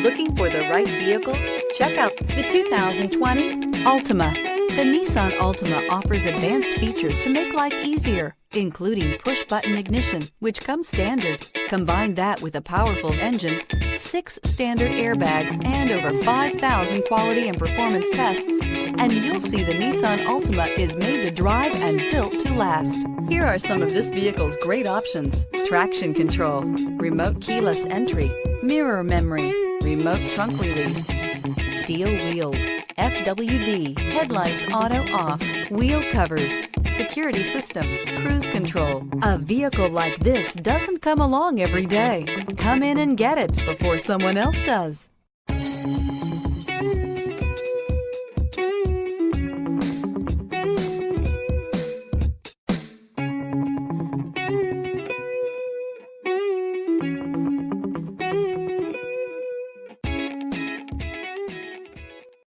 Looking for the right vehicle? Check out the 2020 Altima. The Nissan Altima offers advanced features to make life easier, including push-button ignition, which comes standard. Combine that with a powerful engine, 6 standard airbags, and over 5,000 quality and performance tests, and you'll see the Nissan Altima is made to drive and built to last. Here are some of this vehicle's great options: traction control, remote keyless entry, mirror memory, remote trunk release, steel wheels, FWD, headlights auto off, wheel covers, security system, cruise control. A vehicle like this doesn't come along every day. Come in and get it before someone else does.